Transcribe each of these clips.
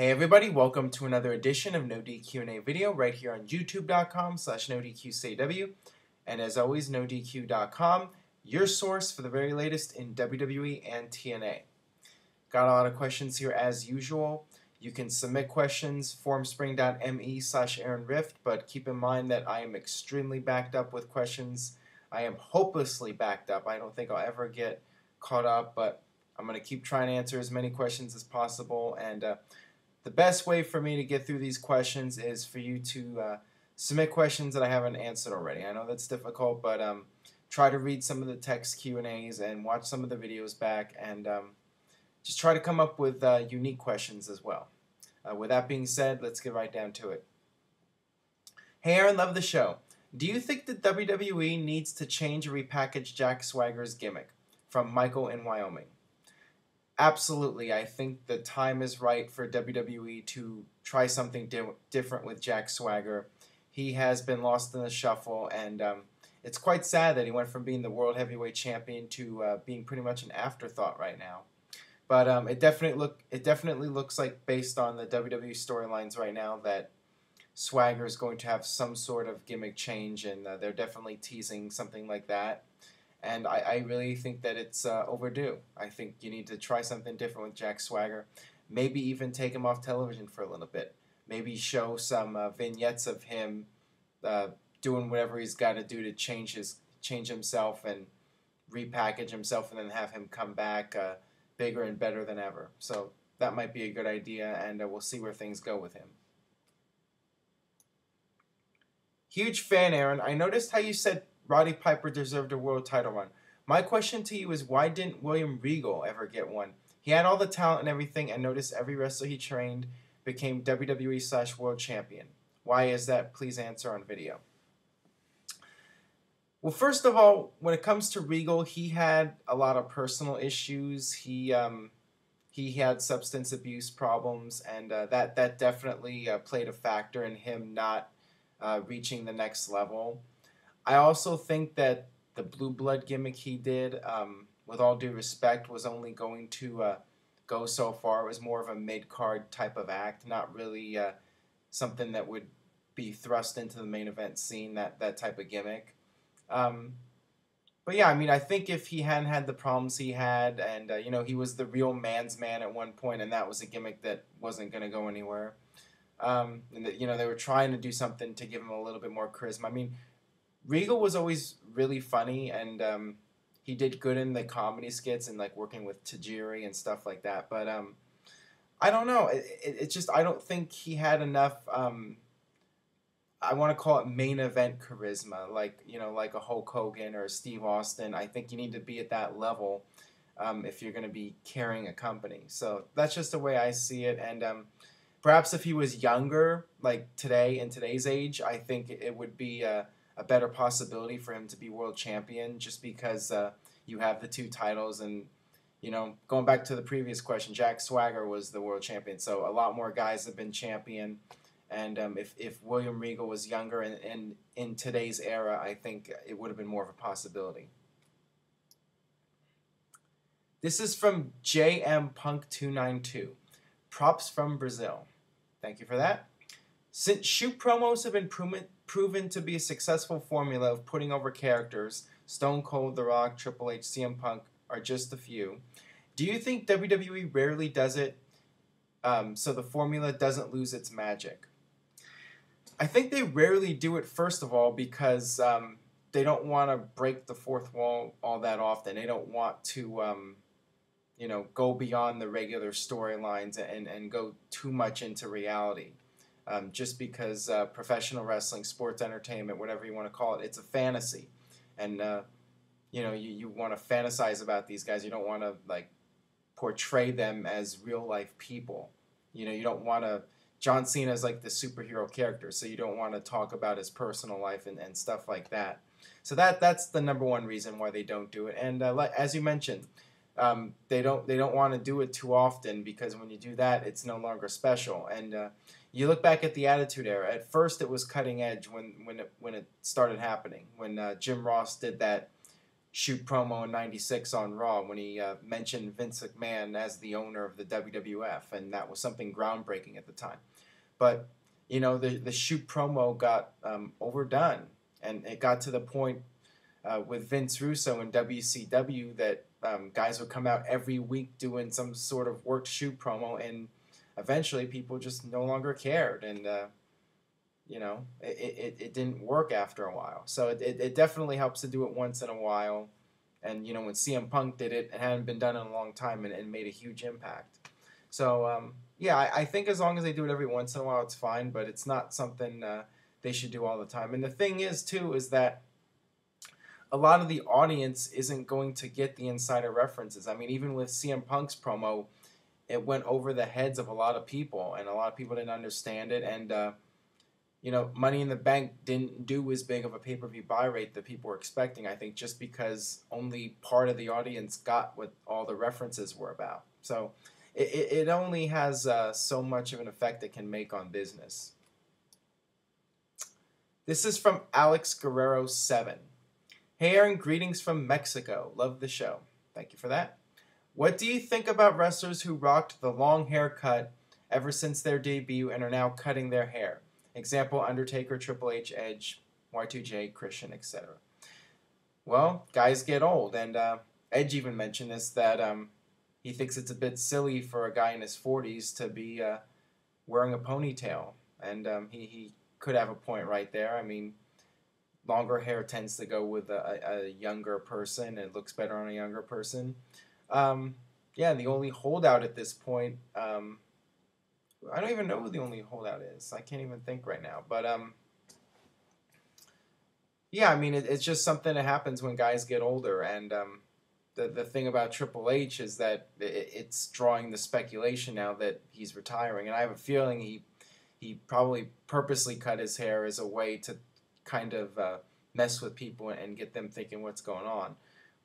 Hey everybody, welcome to another edition of No DQ&A video right here on youtube.com/NoDQ&AW. And as always, NoDQ.com, your source for the very latest in WWE and TNA. Got a lot of questions here as usual. You can submit questions, formspring.me/AaronRift, but keep in mind that I am extremely backed up with questions. I am hopelessly backed up. I don't think I'll ever get caught up, but I'm going to keep trying to answer as many questions as possible. And the best way for me to get through these questions is for you to submit questions that I haven't answered already. I know that's difficult, but try to read some of the text Q&As and watch some of the videos back, and just try to come up with unique questions as well. With that being said, let's get right down to it. Hey Aaron, love the show. Do you think that WWE needs to change or repackage Jack Swagger's gimmick? From Michael in Wyoming. Absolutely. I think the time is right for WWE to try something different with Jack Swagger. He has been lost in the shuffle, and it's quite sad that he went from being the World Heavyweight Champion to being pretty much an afterthought right now. But it definitely looks like, based on the WWE storylines right now, that Swagger is going to have some sort of gimmick change, and they're definitely teasing something like that. And I really think that it's overdue. I think you need to try something different with Jack Swagger. Maybe even take him off television for a little bit. Maybe show some vignettes of him doing whatever he's got to do to change himself and repackage himself, and then have him come back bigger and better than ever. So that might be a good idea, and we'll see where things go with him. Huge fan, Aaron. I noticed how you said Roddy Piper deserved a world title run. My question to you is, why didn't William Regal ever get one? He had all the talent and everything, and notice every wrestler he trained became WWE/World Champion. Why is that? Please answer on video. Well, first of all, when it comes to Regal, he had a lot of personal issues. He had substance abuse problems, and that definitely played a factor in him not reaching the next level. I also think that the blue blood gimmick he did, with all due respect, was only going to go so far. It was more of a mid-card type of act, not really something that would be thrust into the main event scene, that type of gimmick. But yeah, I mean, I think if he hadn't had the problems he had, and he was the real man's man at one point, and that was a gimmick that wasn't going to go anywhere. And that, they were trying to do something to give him a little bit more charisma. I mean, Regal was always really funny, and he did good in the comedy skits and like working with Tajiri and stuff like that. But I don't know. It just, I don't think he had enough. I want to call it main event charisma, like like a Hulk Hogan or Steve Austin. I think you need to be at that level if you're going to be carrying a company. So that's just the way I see it. And perhaps if he was younger, like today, in today's age, I think it would be a better possibility for him to be world champion, just because you have the two titles. And going back to the previous question, Jack Swagger was the world champion, so a lot more guys have been champion. And if William Regal was younger and in today's era, I think it would have been more of a possibility. This is from JM Punk 292. Props from Brazil. Thank you for that. Since shoot promos have been proven to be a successful formula of putting over characters, Stone Cold, The Rock, Triple H, CM Punk are just a few, do you think WWE rarely does it so the formula doesn't lose its magic? I think they rarely do it, first of all, because they don't want to break the fourth wall all that often. They don't want to go beyond the regular storylines and go too much into reality. Just because professional wrestling, sports entertainment, whatever you want to call it, it's a fantasy. And, you want to fantasize about these guys. You don't want to, portray them as real-life people. You don't want to... John Cena is like the superhero character, so you don't want to talk about his personal life and stuff like that. So that's the number one reason why they don't do it. And as you mentioned, they don't want to do it too often, because when you do that, it's no longer special. And you look back at the Attitude Era. At first, it was cutting edge when it started happening. When Jim Ross did that shoot promo in '96 on Raw when he mentioned Vince McMahon as the owner of the WWF, and that was something groundbreaking at the time. But the shoot promo got overdone, and it got to the point with Vince Russo in WCW that guys would come out every week doing some sort of worked shoot promo, and eventually people just no longer cared, and it didn't work after a while. So it definitely helps to do it once in a while. And when CM Punk did it, it hadn't been done in a long time, and it made a huge impact. So yeah, I think as long as they do it every once in a while, it's fine. But it's not something they should do all the time. And the thing is too is that a lot of the audience isn't going to get the insider references. I mean, even with CM Punk's promo, it went over the heads of a lot of people, and a lot of people didn't understand it. And Money in the Bank didn't do as big of a pay-per-view buy rate that people were expecting, I think, just because only part of the audience got what all the references were about. So it only has so much of an effect it can make on business. This is from Alex Guerrero 7. Hey Aaron, greetings from Mexico. Love the show. Thank you for that. What do you think about wrestlers who rocked the long haircut ever since their debut and are now cutting their hair? Example, Undertaker, Triple H, Edge, Y2J, Christian, etc. Well, guys get old, and Edge even mentioned this, that he thinks it's a bit silly for a guy in his 40s to be wearing a ponytail, and he could have a point right there. I mean, longer hair tends to go with a younger person, and it looks better on a younger person. Yeah, the only holdout at this point, I don't even know who the only holdout is. I can't even think right now. But, yeah, I mean, it's just something that happens when guys get older. And the thing about Triple H is that it's drawing the speculation now that he's retiring. And I have a feeling he probably purposely cut his hair as a way to kind of mess with people and get them thinking what's going on.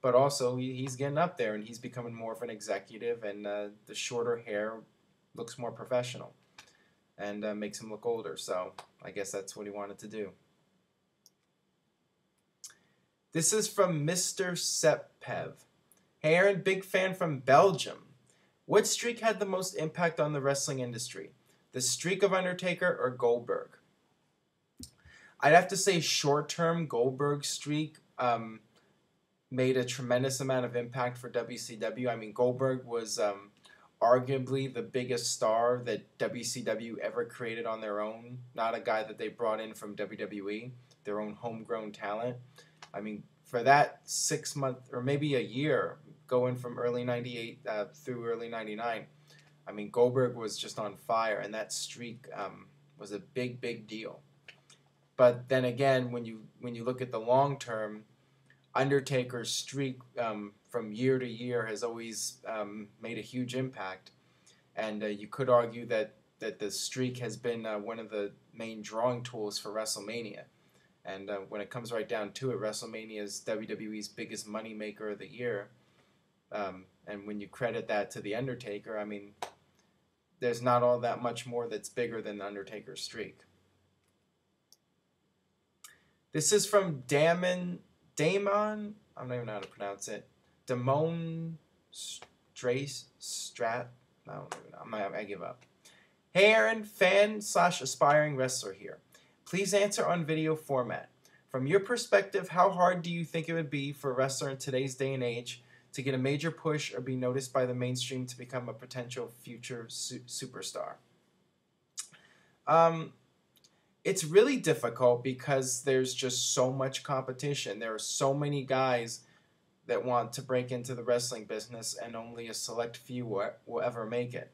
But also, he's getting up there, and he's becoming more of an executive, and the shorter hair looks more professional and makes him look older. So I guess that's what he wanted to do. This is from Mr. Seppev. Hey Aaron, big fan from Belgium. What streak had the most impact on the wrestling industry? The streak of Undertaker or Goldberg? I'd have to say short-term Goldberg streak made a tremendous amount of impact for WCW. I mean, Goldberg was arguably the biggest star that WCW ever created on their own. Not a guy that they brought in from WWE, their own homegrown talent. I mean, for that 6 month or maybe a year, going from early 98 through early 99, I mean, Goldberg was just on fire, and that streak was a big, big deal. But then again, when you look at the long term, Undertaker's streak from year to year has always made a huge impact, and you could argue that the streak has been one of the main drawing tools for WrestleMania. And when it comes right down to it, WrestleMania is WWE's biggest moneymaker of the year. And when you credit that to The Undertaker, I mean, there's not all that much more that's bigger than The Undertaker's streak. This is from Damon, I don't even know how to pronounce it. Damon Strat. I don't even know. I give up. Hey Aaron, fan/aspiring wrestler here. Please answer on video format. From your perspective, how hard do you think it would be for a wrestler in today's day and age to get a major push or be noticed by the mainstream to become a potential future superstar? It's really difficult because there's just so much competition. There are so many guys that want to break into the wrestling business, and only a select few will ever make it.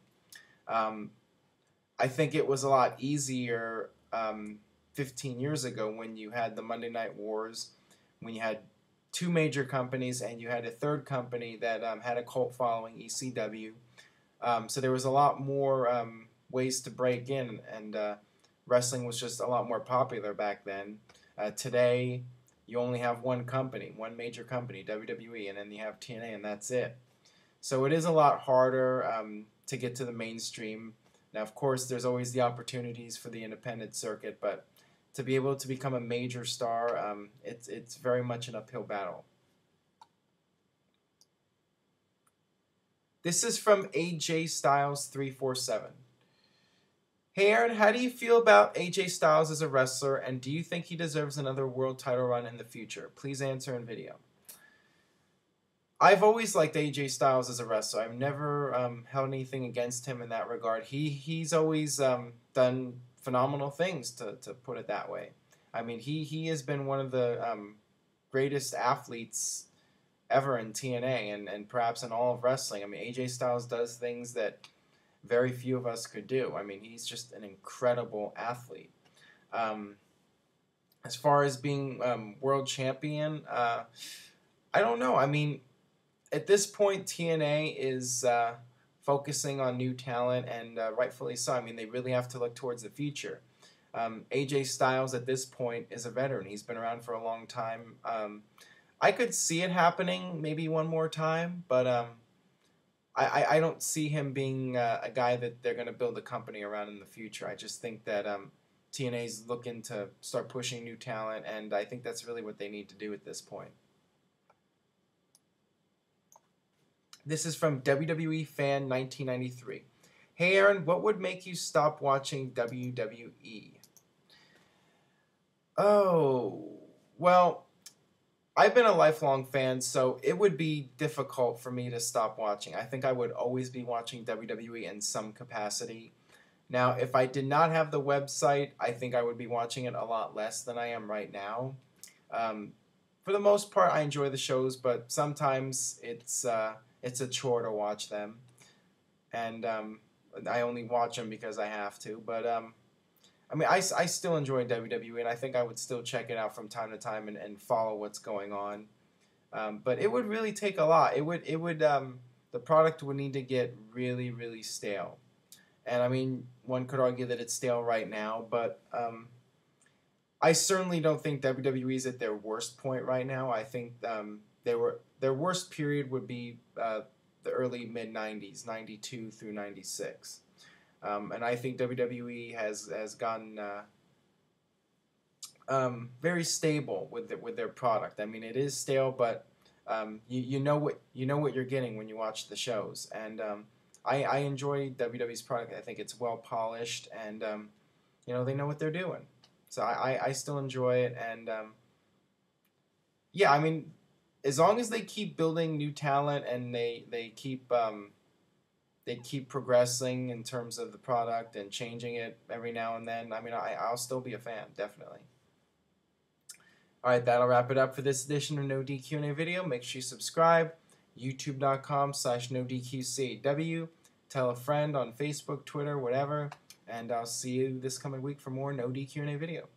I think it was a lot easier 15 years ago when you had the Monday Night Wars, when you had two major companies and you had a third company that had a cult following, ECW. So there was a lot more ways to break in, and wrestling was just a lot more popular back then. Today, you only have one company, one major company, WWE, and then you have TNA, and that's it. So it is a lot harder to get to the mainstream. Now, of course, there's always the opportunities for the independent circuit, but to be able to become a major star, it's very much an uphill battle. This is from AJ Styles 347. Hey Aaron, how do you feel about AJ Styles as a wrestler, and do you think he deserves another world title run in the future? Please answer in video. I've always liked AJ Styles as a wrestler. I've never held anything against him in that regard. He's always done phenomenal things, to put it that way. I mean, he has been one of the greatest athletes ever in TNA and perhaps in all of wrestling. I mean, AJ Styles does things that very few of us could do. I mean, he's just an incredible athlete. As far as being world champion, I don't know. I mean, at this point, TNA is focusing on new talent, and rightfully so. I mean, they really have to look towards the future. AJ Styles at this point is a veteran. He's been around for a long time. I could see it happening maybe one more time, but I don't see him being a guy that they're going to build a company around in the future. I just think that TNA's looking to start pushing new talent, and I think that's really what they need to do at this point. This is from WWE Fan 1993. Hey Aaron, what would make you stop watching WWE? Oh, well, I've been a lifelong fan, so it would be difficult for me to stop watching. I think I would always be watching WWE in some capacity. Now, if I did not have the website, I think I would be watching it a lot less than I am right now. For the most part, I enjoy the shows, but sometimes it's a chore to watch them, and I only watch them because I have to. But I mean, I still enjoy WWE, and I think I would still check it out from time to time and follow what's going on. But it would really take a lot. The product would need to get really, really stale. And I mean, one could argue that it's stale right now, but I certainly don't think WWE is at their worst point right now. I think their worst period would be the early mid-90s, 92 through 96. And I think WWE has gotten very stable with their product. I mean, it is stale, but you know what you're getting when you watch the shows. And I enjoy WWE's product. I think it's well polished, and they know what they're doing. So I still enjoy it, and yeah, I mean, as long as they keep building new talent and they keep progressing in terms of the product and changing it every now and then, I mean, I'll still be a fan, definitely. All right, that'll wrap it up for this edition of No DQ&A video. Make sure you subscribe, youtube.com/NoDQ&AW. Tell a friend on Facebook, Twitter, whatever, and I'll see you this coming week for more No DQ&A video.